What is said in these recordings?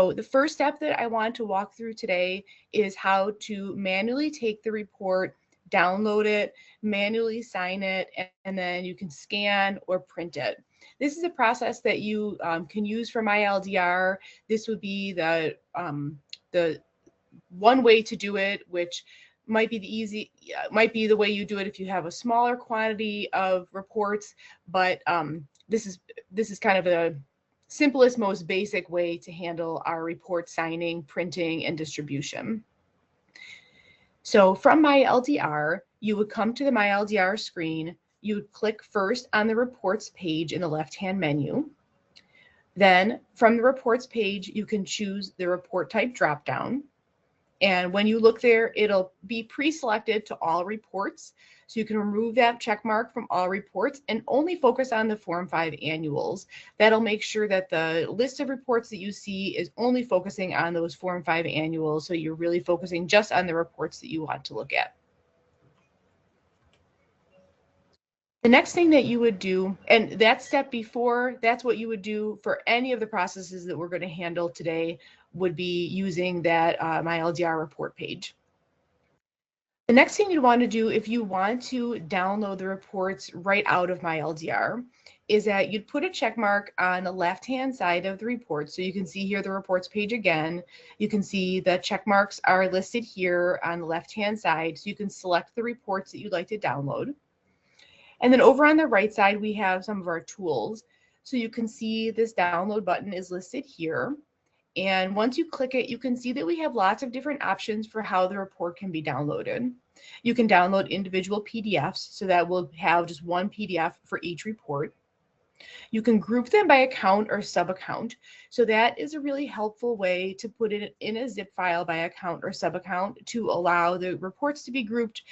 So the first step that I want to walk through today is how to manually take the report, download it, manually sign it, and then you can scan or print it. This is a process that you can use for myLDR. This would be the one way to do it, which might be might be the way you do it if you have a smaller quantity of reports, but this is kind of the simplest, most basic way to handle our report signing, printing, and distribution. So from myLDR, you would come to the myLDR screen. You would click first on the reports page in the left-hand menu. Then from the reports page, you can choose the report type dropdown. And when you look there, it'll be pre-selected to all reports. So you can remove that check mark from all reports and only focus on the Form 5 annuals. That'll make sure that the list of reports that you see is only focusing on those Form 5 annuals. So you're really focusing just on the reports that you want to look at. The next thing that you would do, and that step before, that's what you would do for any of the processes that we're going to handle today, would be using that myLDR report page. The next thing you'd want to do if you want to download the reports right out of myLDR is that you'd put a check mark on the left-hand side of the report. So you can see here the reports page again. You can see the check marks are listed here on the left-hand side. So you can select the reports that you'd like to download. And then over on the right side, we have some of our tools. So you can see this download button is listed here. And once you click it, you can see that we have lots of different options for how the report can be downloaded. You can download individual PDFs, so that will have just one PDF for each report. You can group them by account or sub-account. So that is a really helpful way to put it in a zip file by account or sub-account to allow the reports to be grouped.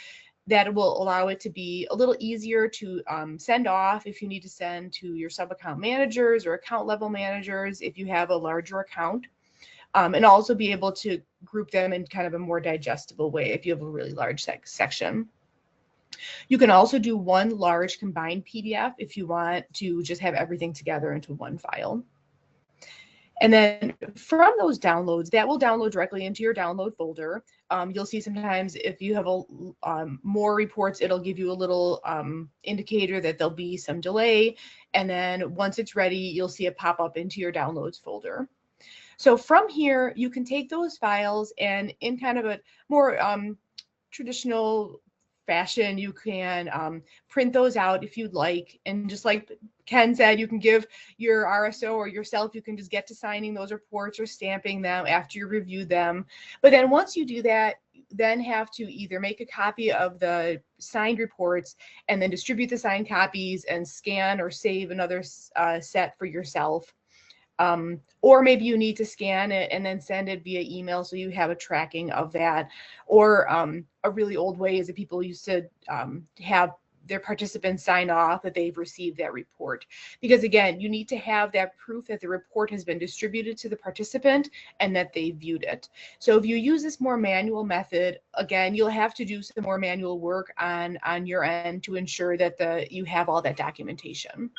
That will allow it to be a little easier to send off if you need to send to your sub-account managers or account level managers if you have a larger account. And also be able to group them in kind of a more digestible way if you have a really large section. You can also do one large combined PDF if you want to just have everything together into one file. And then from those downloads, that will download directly into your download folder. You'll see sometimes if you have more reports, it'll give you a little indicator that there'll be some delay. And then once it's ready, you'll see it pop up into your downloads folder. So from here, you can take those files and in kind of a more traditional fashion, you can print those out if you'd like. And just like Ken said, you can give your RSO or yourself, you can just get to signing those reports or stamping them after you review them. But then once you do that, then have to either make a copy of the signed reports and then distribute the signed copies and scan or save another set for yourself. Or maybe you need to scan it and then send it via email so you have a tracking of that. Or a really old way is that people used to have their participants sign off that they've received that report. Because again, you need to have that proof that the report has been distributed to the participant and that they viewed it. So if you use this more manual method, again, you'll have to do some more manual work on your end to ensure that you have all that documentation.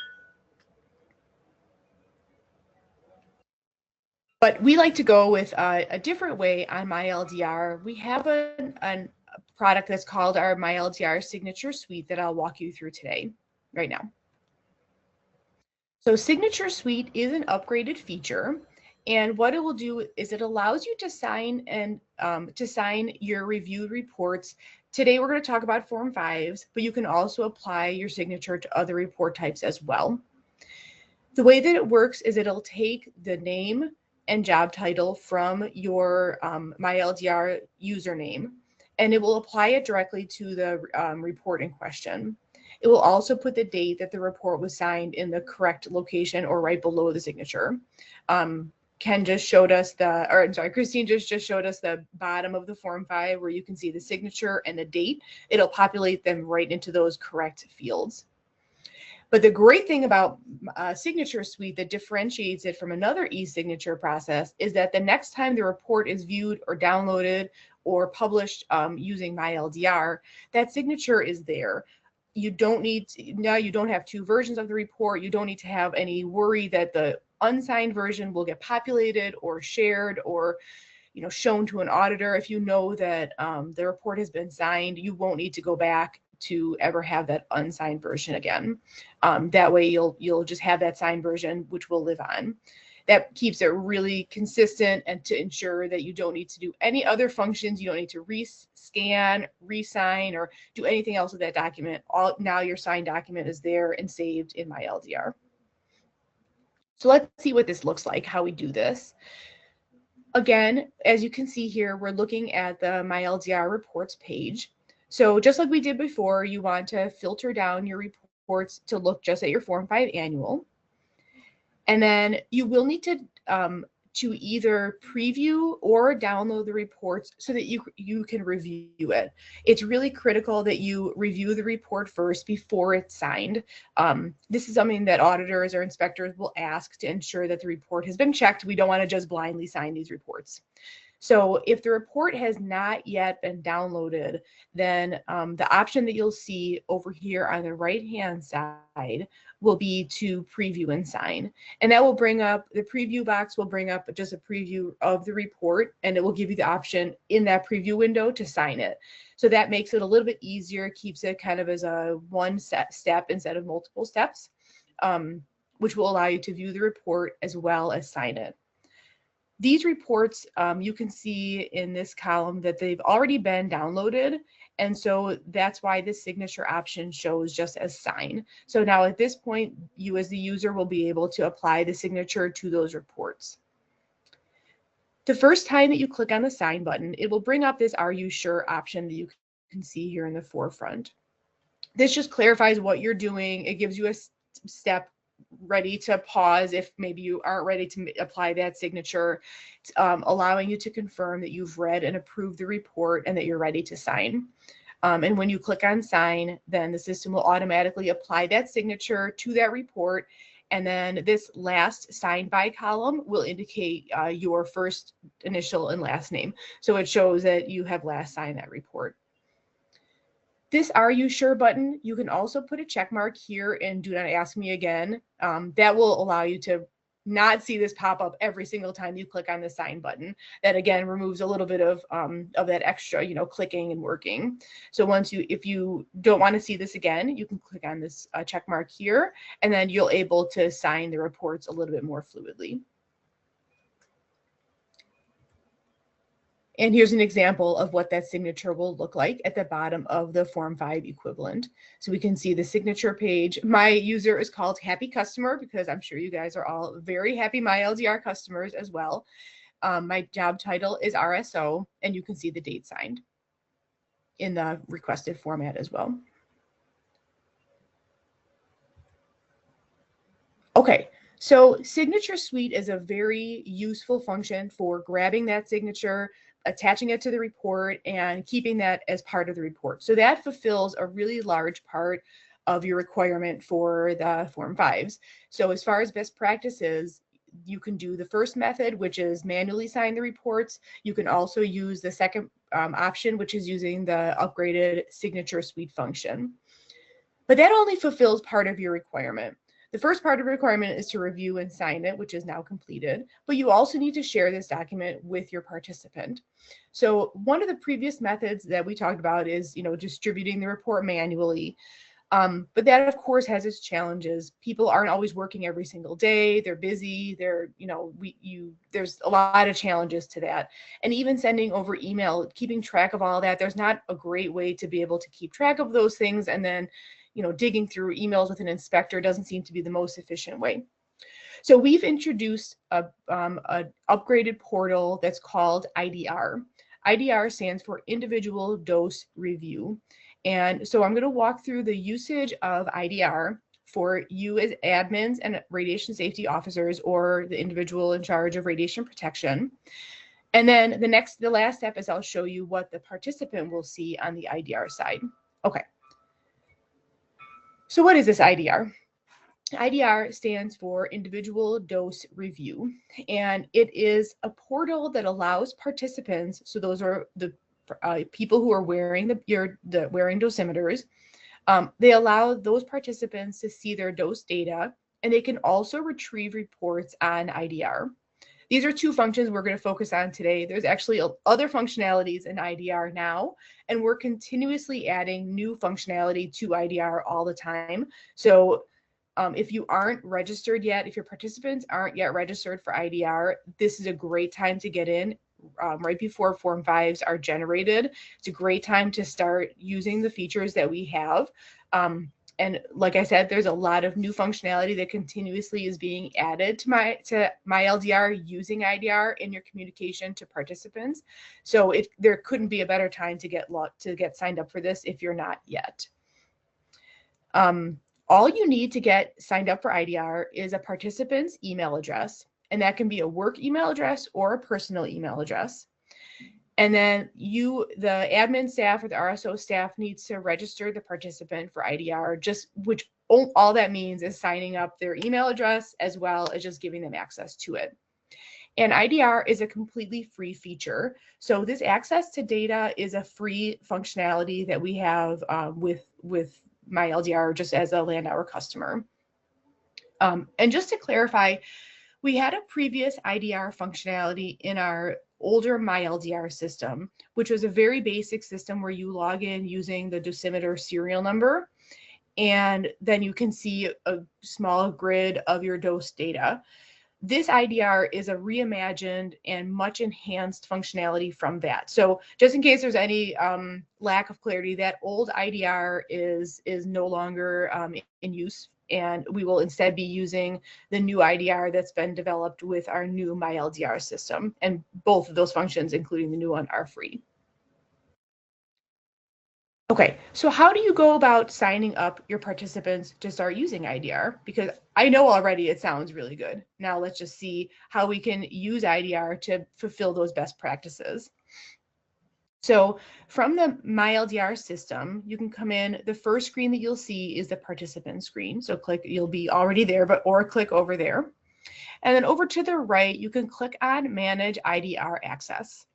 But we like to go with a different way on myLDR. We have a product that's called our myLDR Signature Suite that I'll walk you through today, right now. So Signature Suite is an upgraded feature. And what it will do is it allows you to sign your reviewed reports. Today, we're going to talk about Form 5s, but you can also apply your signature to other report types as well. The way that it works is it'll take the name and job title from your myLDR username, and it will apply it directly to the report in question. It will also put the date that the report was signed in the correct location or right below the signature. Ken just showed us Christine just showed us the bottom of the Form 5 where you can see the signature and the date. It'll populate them right into those correct fields. But the great thing about Signature Suite that differentiates it from another e-signature process is that the next time the report is viewed or downloaded or published using myLDR, that signature is there. You don't need to, now you don't have two versions of the report. You don't need to have any worry that the unsigned version will get populated or shared or shown to an auditor. If you know that the report has been signed, you won't need to go back to ever have that unsigned version again. That way you'll just have that signed version, which will live on. That keeps it really consistent and to ensure that you don't need to do any other functions. You don't need to rescan, resign, or do anything else with that document. Now your signed document is there and saved in myLDR. So let's see what this looks like, how we do this. Again, as you can see here, we're looking at the myLDR reports page. So just like we did before, you want to filter down your reports to look just at your Form 5 annual. And then you will need to either preview or download the reports so that you can review it. It's really critical that you review the report first before it's signed. This is something that auditors or inspectors will ask to ensure that the report has been checked. We don't want to just blindly sign these reports. So if the report has not yet been downloaded, then the option that you'll see over here on the right-hand side will be to preview and sign. And that will bring up, the preview box will bring up just a preview of the report, and it will give you the option in that preview window to sign it. So that makes it a little bit easier, keeps it kind of as a one step instead of multiple steps, which will allow you to view the report as well as sign it. These reports, you can see in this column that they've already been downloaded, and so that's why this signature option shows just as sign. So now at this point, you as the user will be able to apply the signature to those reports. The first time that you click on the sign button, it will bring up this "Are you sure?" option that you can see here in the forefront. This just clarifies what you're doing. It gives you a step ready to pause if maybe you aren't ready to apply that signature, allowing you to confirm that you've read and approved the report and that you're ready to sign. And when you click on sign, then the system will automatically apply that signature to that report. And then this last signed by column will indicate your first initial and last name. So it shows that you have last signed that report. This "Are you sure?" button, you can also put a check mark here and "Do not ask me again." That will allow you to not see this pop up every single time you click on the sign button. That again removes a little bit of that extra, clicking and working. So if you don't want to see this again, you can click on this check mark here, and then you'll able to sign the reports a little bit more fluidly. And here's an example of what that signature will look like at the bottom of the Form 5 equivalent. So we can see the signature page. My user is called Happy Customer because I'm sure you guys are all very happy myLDR customers as well. My job title is RSO, and you can see the date signed in the requested format as well. Okay. So Signature Suite is a very useful function for grabbing that signature, attaching it to the report, and keeping that as part of the report. So that fulfills a really large part of your requirement for the Form 5s. So as far as best practices, you can do the first method, which is manually sign the reports. You can also use the second option, which is using the upgraded Signature Suite function. But that only fulfills part of your requirement. The first part of the requirement is to review and sign it, which is now completed, but you also need to share this document with your participant. So one of the previous methods that we talked about is, distributing the report manually. But that, of course, has its challenges. People aren't always working every single day. They're busy. There's a lot of challenges to that. And even sending over email, keeping track of all that, there's not a great way to be able to keep track of those things. And then digging through emails with an inspector doesn't seem to be the most efficient way. So we've introduced an upgraded portal that's called IDR. IDR stands for Individual Dose Review. And so I'm going to walk through the usage of IDR for you as admins and radiation safety officers or the individual in charge of radiation protection. And then the last step is I'll show you what the participant will see on the IDR side. Okay. So what is this IDR? IDR stands for Individual Dose Review, and it is a portal that allows participants, so those are the people who are wearing wearing dosimeters, they allow those participants to see their dose data and they can also retrieve reports on IDR. These are two functions we're going to focus on today. There's actually other functionalities in IDR now, and we're continuously adding new functionality to IDR all the time. So if you aren't registered yet, if your participants aren't yet registered for IDR, this is a great time to get in right before Form 5s are generated. It's a great time to start using the features that we have. And like I said, there's a lot of new functionality that continuously is being added to myLDR using IDR in your communication to participants. So there couldn't be a better time to get signed up for this if you're not yet. All you need to get signed up for IDR is a participant's email address, and that can be a work email address or a personal email address. And then the admin staff or the RSO staff needs to register the participant for IDR, which all that means is signing up their email address as well as just giving them access to it. And IDR is a completely free feature. So this access to data is a free functionality that we have with myLDR just as a LANDAUER customer. And just to clarify, we had a previous IDR functionality in our older myLDR system, which was a very basic system where you log in using the dosimeter serial number, and then you can see a small grid of your dose data. This IDR is a reimagined and much enhanced functionality from that. So just in case there's any lack of clarity, that old IDR is no longer in use, and we will instead be using the new IDR that's been developed with our new myLDR system. And both of those functions, including the new one, are free. Okay, so how do you go about signing up your participants to start using IDR? Because I know already it sounds really good. Now let's just see how we can use IDR to fulfill those best practices. So from the myLDR system, you can come in. The first screen that you'll see is the participant screen. So you'll be already there, or click over there. And then over to the right, you can click on Manage IDR Access.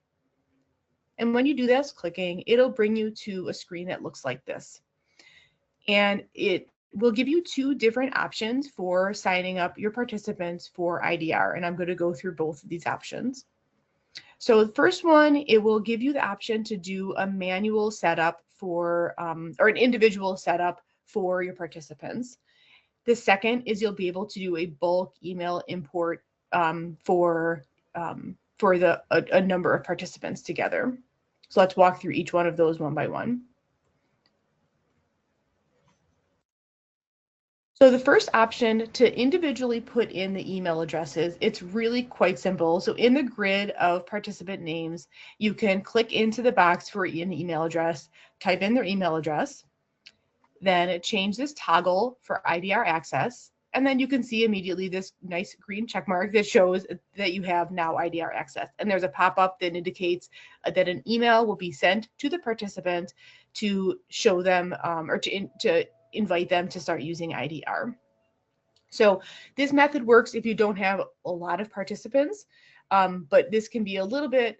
And when you do this clicking, it'll bring you to a screen that looks like this. And it will give you two different options for signing up your participants for IDR. And I'm going to go through both of these options. So the first one, it will give you the option to do a manual setup or an individual setup for your participants. The second is you'll be able to do a bulk email import for a number of participants together. So let's walk through each one of those one by one. So the first option to individually put in the email addresses, it's really quite simple. So in the grid of participant names, you can click into the box for an email address, type in their email address, then change this toggle for IDR access, and then you can see immediately this nice green check mark that shows that you have now IDR access. And there's a pop-up that indicates that an email will be sent to the participant to show them or to invite them to start using IDR. So this method works if you don't have a lot of participants, but this can be a little bit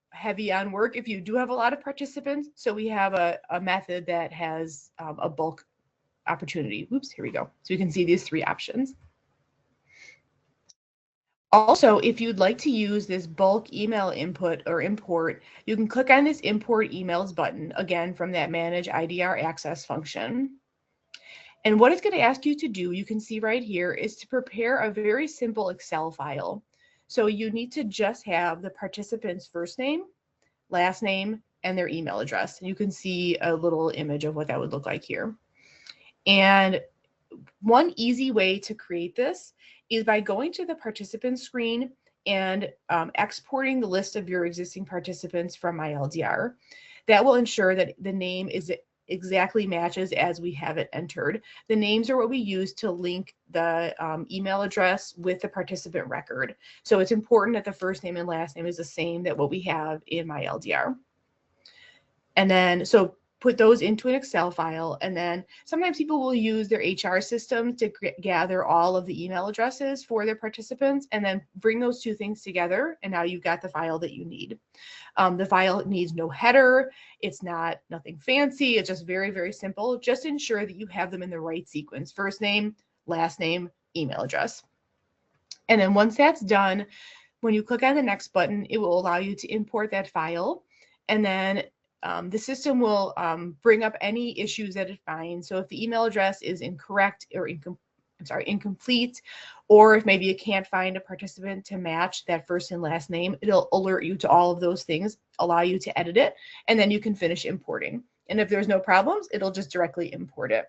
heavy on work if you do have a lot of participants. So we have a method that has a bulk opportunity. Oops, here we go. So you can see these three options. Also, if you'd like to use this bulk email input or import, you can click on this import emails button, again, from that manage IDR access function. And what it's going to ask you to do, you can see right here, is to prepare a very simple Excel file. So you need to just have the participant's first name, last name, and their email address. And you can see a little image of what that would look like here. And one easy way to create this is by going to the participant screen and exporting the list of your existing participants from myLDR. That will ensure that the name exactly matches as we have it entered. The names are what we use to link the email address with the participant record. So it's important that the first name and last name is the same that what we have in myLDR. And then, so put those into an Excel file, and then sometimes people will use their HR system to gather all of the email addresses for their participants and then bring those two things together, and now you've got the file that you need. The file needs no header, it's nothing fancy, it's just very, very simple. Just ensure that you have them in the right sequence. First name, last name, email address. And then once that's done, when you click on the next button, it will allow you to import that file. And then the system will bring up any issues that it finds. So if the email address is incorrect or incomplete, or if maybe you can't find a participant to match that first and last name, it'll alert you to all of those things, allow you to edit it, and then you can finish importing. And if there's no problems, it'll just directly import it.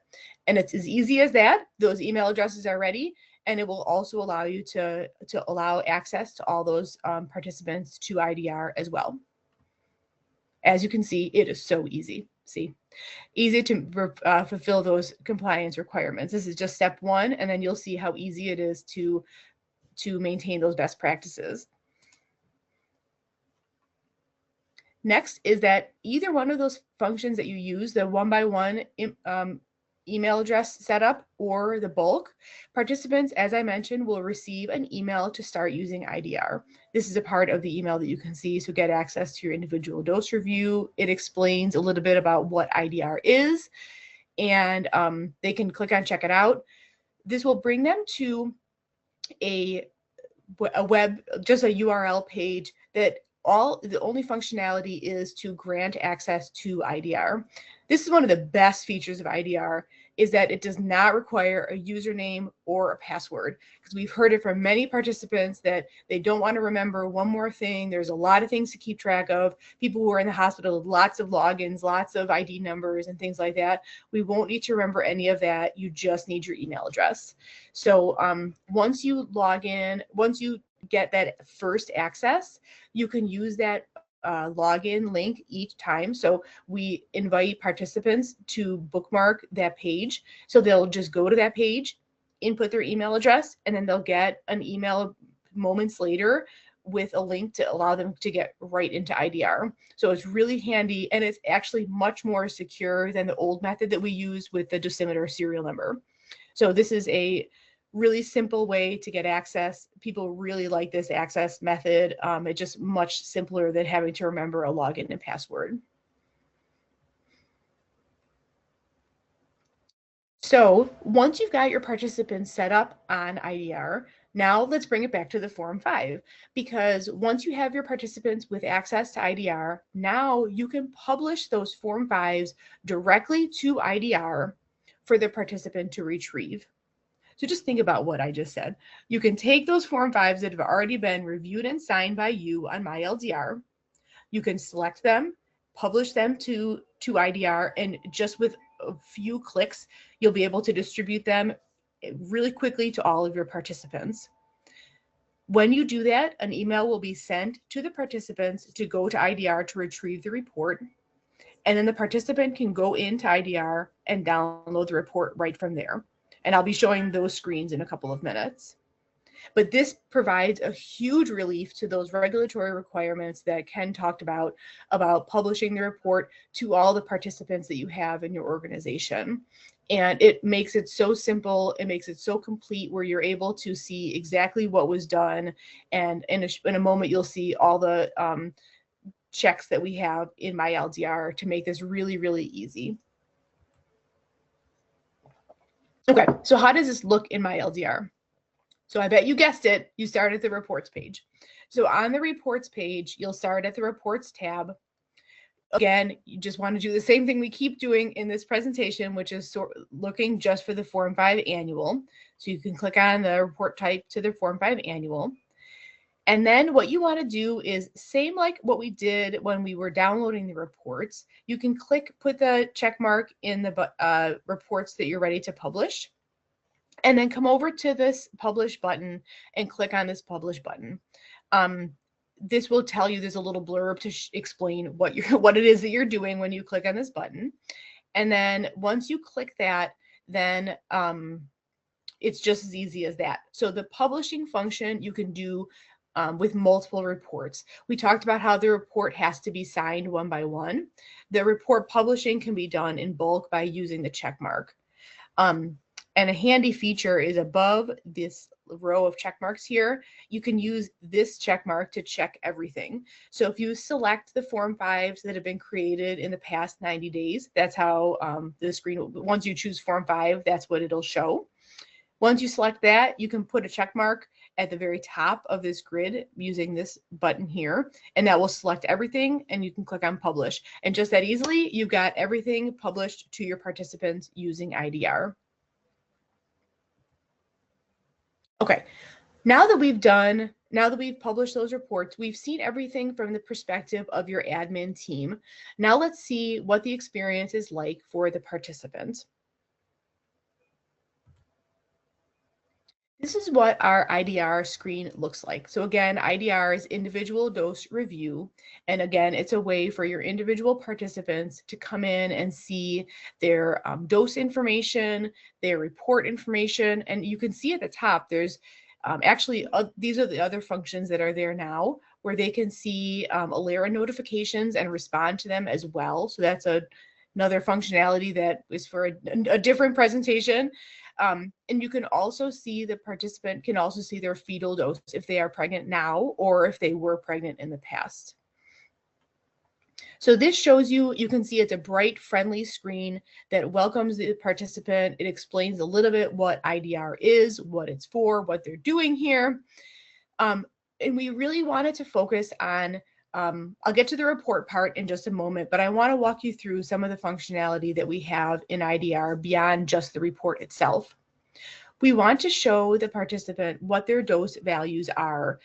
And it's as easy as that. Those email addresses are ready, and it will also allow you to allow access to all those participants to IDR as well. As you can see, it is so easy. See, easy to fulfill those compliance requirements. This is just step one, and then you'll see how easy it is to maintain those best practices. Next is that either one of those functions that you use, the one-by-one email address setup or the bulk, participants, as I mentioned, will receive an email to start using IDR. This is a part of the email that you can see, so get access to your individual dose review. It explains a little bit about what IDR is, and they can click on check it out. This will bring them to a web, just a URL page that the only functionality is to grant access to IDR. This is one of the best features of IDR, is that it does not require a username or a password, because we've heard it from many participants that they don't want to remember one more thing. There's a lot of things to keep track of. People who are in the hospital, lots of logins, lots of ID numbers and things like that. We won't need to remember any of that. You just need your email address. So once you log in, once you get that first access, you can use that login link each time. So we invite participants to bookmark that page. So they'll just go to that page, input their email address, and then they'll get an email moments later with a link to allow them to get right into IDR. So it's really handy, and it's actually much more secure than the old method that we use with the dosimeter serial number. So this is a really simple way to get access. People really like this access method. It's just much simpler than having to remember a login and password. So once you've got your participants set up on IDR, now let's bring it back to the Form 5, because once you have your participants with access to IDR, now you can publish those Form 5s directly to IDR for the participant to retrieve. So just think about what I just said. You can take those Form 5s that have already been reviewed and signed by you on myLDR. You can select them, publish them to IDR, and just with a few clicks, you'll be able to distribute them really quickly to all of your participants. When you do that, an email will be sent to the participants to go to IDR to retrieve the report. And then the participant can go into IDR and download the report right from there. And I'll be showing those screens in a couple of minutes. But this provides a huge relief to those regulatory requirements that Ken talked about publishing the report to all the participants that you have in your organization. And it makes it so simple. It makes it so complete, where you're able to see exactly what was done. And in a moment, you'll see all the checks that we have in myLDR to make this really, really easy. Okay, so how does this look in myLDR? So I bet you guessed it, you start at the reports page. So on the reports page, you'll start at the reports tab. Again, you just want to do the same thing we keep doing in this presentation, which is looking just for the Form 5 annual. So you can click on the report type to the Form 5 annual. And then what you want to do is same like what we did when we were downloading the reports. You can put the check mark in the reports that you're ready to publish, and then come over to this publish button and click on this publish button. This will tell you, there's a little blurb to explain what it is that you're doing when you click on this button. And then once you click that, then it's just as easy as that. So the publishing function you can do with multiple reports. We talked about how the report has to be signed one by one. The report publishing can be done in bulk by using the check mark. And a handy feature is above this row of check marks here, you can use this check mark to check everything. So if you select the Form 5s that have been created in the past 90 days, that's how the screen, once you choose Form 5, that's what it'll show. Once you select that, you can put a check mark at the very top of this grid using this button here, and that will select everything, and you can click on publish. And just that easily, you've got everything published to your participants using IDR. Okay, now that we've published those reports, we've seen everything from the perspective of your admin team. Now let's see what the experience is like for the participants. This is what our IDR screen looks like. So again, IDR is individual dose review. And again, it's a way for your individual participants to come in and see their dose information, their report information. And you can see at the top, there's these are the other functions that are there now, where they can see ALERA notifications and respond to them as well. So that's another functionality that is for a different presentation. And you can also see the participant can also see their fetal dose if they are pregnant now or if they were pregnant in the past. So this shows you can see it's a bright, friendly screen that welcomes the participant. It explains a little bit what IDR is, what it's for, what they're doing here. And we really wanted to focus on, I'll get to the report part in just a moment, but I want to walk you through some of the functionality that we have in IDR beyond just the report itself. We want to show the participant what their dose values are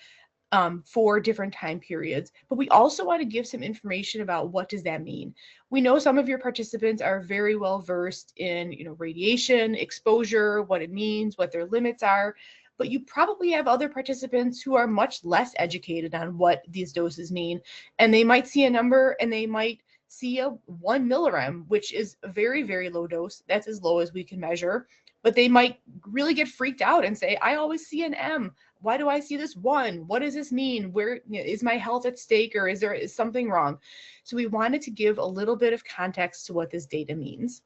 for different time periods, but we also want to give some information about what does that mean. We know some of your participants are very well versed in radiation exposure, what it means, what their limits are, but you probably have other participants who are much less educated on what these doses mean, and they might see a number and they might see a 1 millirem, which is a very, very low dose. That's as low as we can measure, but they might really get freaked out and say, I always see an M. Why do I see this 1? What does this mean? Where is my health at stake, or is something wrong? So we wanted to give a little bit of context to what this data means.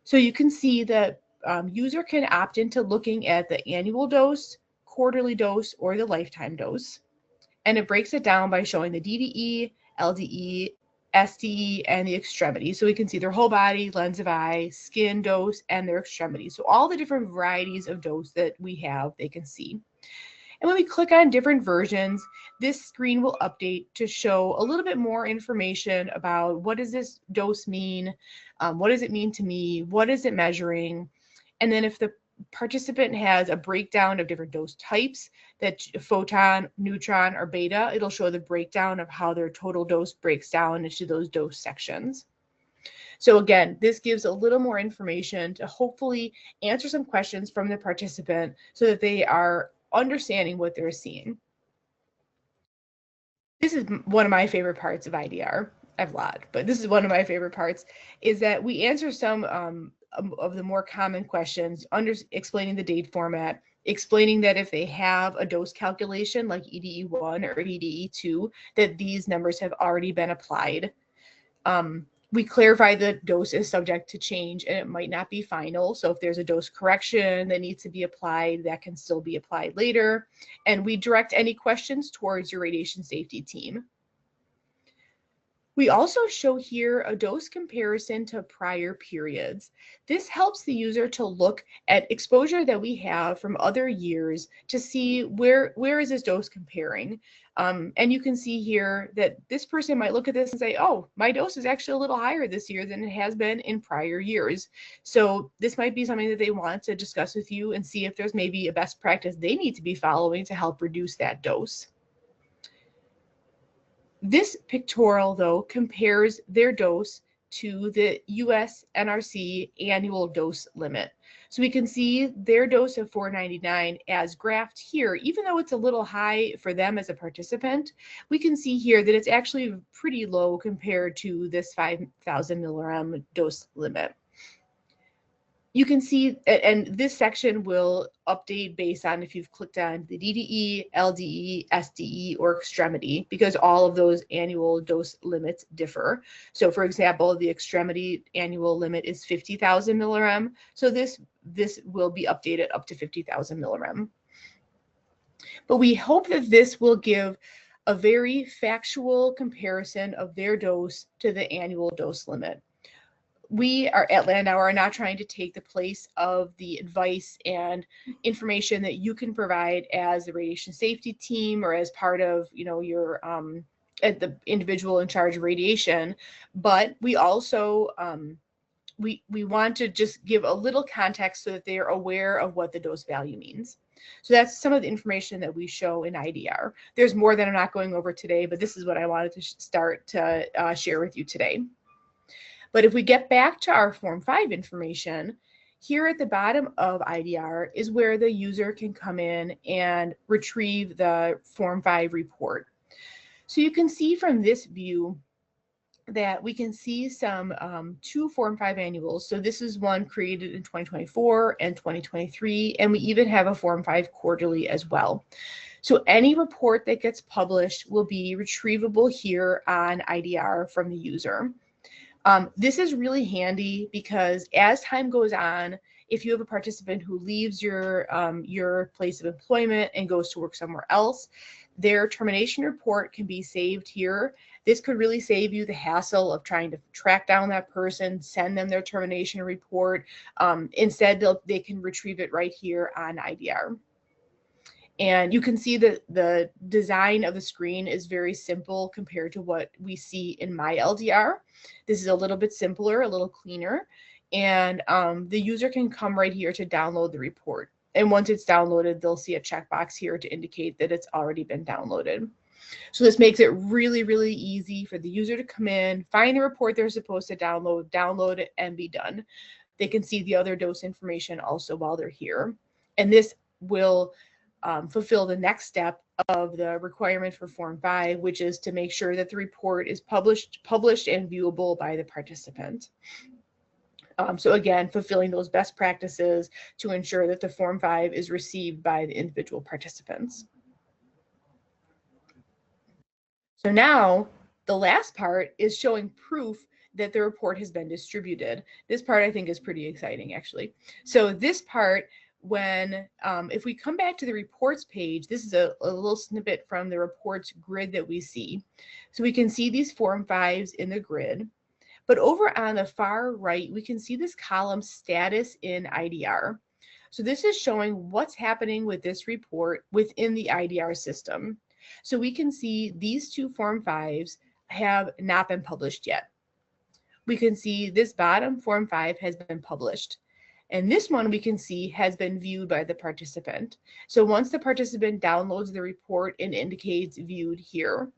So you can see that user can opt into looking at the annual dose, quarterly dose, or the lifetime dose. And it breaks it down by showing the DDE, LDE, SDE, and the extremity. So we can see their whole body, lens of eye, skin dose, and their extremities. So all the different varieties of dose that we have, they can see. And when we click on different versions, this screen will update to show a little bit more information about what does this dose mean, what does it mean to me, what is it measuring, and then if the participant has a breakdown of different dose types, that photon, neutron, or beta, it'll show the breakdown of how their total dose breaks down into those dose sections. So again, this gives a little more information to hopefully answer some questions from the participant so that they are understanding what they're seeing. This is one of my favorite parts of IDR. I have a lot, but this is one of my favorite parts, is that we answer some of the more common questions, explaining the date format, explaining that if they have a dose calculation like EDE1 or EDE2, that these numbers have already been applied. We clarify the dose is subject to change and it might not be final. So if there's a dose correction that needs to be applied, that can still be applied later. And we direct any questions towards your radiation safety team. We also show here a dose comparison to prior periods. This helps the user to look at exposure that we have from other years to see where is this dose comparing. And you can see here that this person might look at this and say, oh, my dose is actually a little higher this year than it has been in prior years. So this might be something that they want to discuss with you and see if there's maybe a best practice they need to be following to help reduce that dose. This pictorial, though, compares their dose to the US NRC annual dose limit. So we can see their dose of 499 as graphed here. Even though it's a little high for them as a participant, we can see here that it's actually pretty low compared to this 5,000 millirem dose limit. You can see, and this section will update based on if you've clicked on the DDE, LDE, SDE, or extremity, because all of those annual dose limits differ. So for example, the extremity annual limit is 50,000 millirem. So this will be updated up to 50,000 millirem. But we hope that this will give a very factual comparison of their dose to the annual dose limit. we are at Landauer are not trying to take the place of the advice and information that you can provide as the radiation safety team or as part of, you know, your at the individual in charge of radiation, but we also we want to just give a little context so that they are aware of what the dose value means. So that's some of the information that we show in IDR. There's more that I'm not going over today, but this is what I wanted to start to share with you today. But if we get back to our Form 5 information, here at the bottom of IDR is where the user can come in and retrieve the Form 5 report. So you can see from this view that we can see some 2 Form 5 annuals. So this is one created in 2024 and 2023, and we even have a Form 5 quarterly as well. So any report that gets published will be retrievable here on IDR from the user. This is really handy because as time goes on, if you have a participant who leaves your place of employment and goes to work somewhere else, their termination report can be saved here. This could really save you the hassle of trying to track down that person, send them their termination report. Instead, they can retrieve it right here on IDR. And you can see that the design of the screen is very simple compared to what we see in myLDR. This is a little bit simpler, a little cleaner, and the user can come right here to download the report. And once it's downloaded, they'll see a checkbox here to indicate that it's already been downloaded. So this makes it really, really easy for the user to come in, find the report they're supposed to download it, and be done. They can see the other dose information also while they're here. And this will fulfill the next step of the requirement for Form 5, which is to make sure that the report is published and viewable by the participant. So again, fulfilling those best practices to ensure that the Form 5 is received by the individual participants. So now the last part is showing proof that the report has been distributed. This part I think is pretty exciting actually. So this part, when if we come back to the reports page, this is a little snippet from the reports grid that we see. So we can see these Form 5s in the grid. But over on the far right, we can see this column status in IDR. So this is showing what's happening with this report within the IDR system. So we can see these 2 Form 5s have not been published yet. We can see this bottom Form 5 has been published. And this one we can see has been viewed by the participant. So once the participant downloads the report, it indicates viewed here.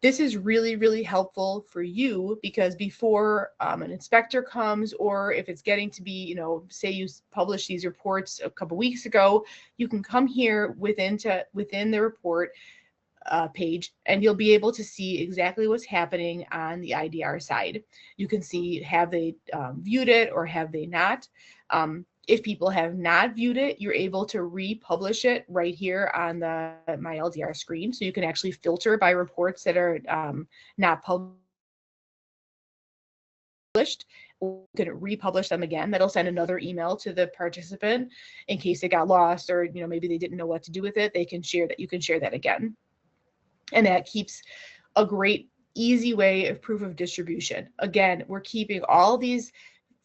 This is really, really helpful for you because before an inspector comes, or if it's getting to be, you know, say you published these reports a couple weeks ago, you can come here within the report page, and you'll be able to see exactly what's happening on the IDR side. You can see, have they viewed it or have they not? If people have not viewed it, you're able to republish it right here on the myLDR screen. So you can actually filter by reports that are not published. You can republish them again. That'll send another email to the participant in case it got lost, or you know, maybe they didn't know what to do with it. They can share that. You can share that again. And that keeps a great, easy way of proof of distribution. Again, we're keeping all these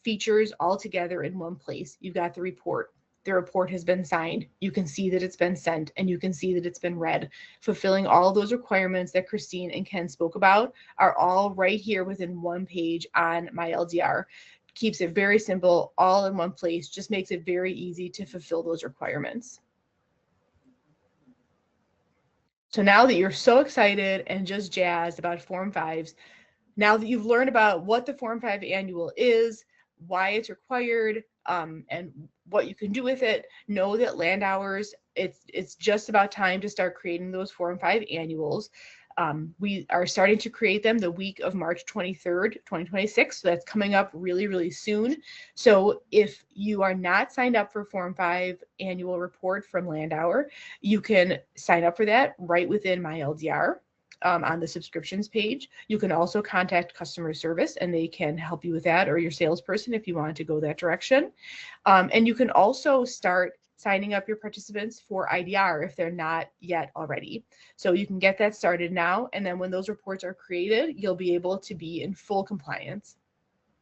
features all together in one place. You've got the report. The report has been signed. You can see that it's been sent, and you can see that it's been read. Fulfilling all of those requirements that Christine and Ken spoke about are all right here within one page on myLDR. Keeps it very simple, all in one place, just makes it very easy to fulfill those requirements. So now that you're so excited and just jazzed about Form 5s, now that you've learned about what the Form 5 annual is, why it's required, and what you can do with it, know that Landauers, it's just about time to start creating those Form 5 annuals. We are starting to create them the week of March 23rd, 2026. So that's coming up really, really soon. So if you are not signed up for Form 5 annual report from Landauer, you can sign up for that right within myLDR. On the subscriptions page. You can also contact customer service and they can help you with that, or your salesperson if you want to go that direction. And you can also start signing up your participants for IDR if they're not yet already. So you can get that started now, and then when those reports are created, you'll be able to be in full compliance.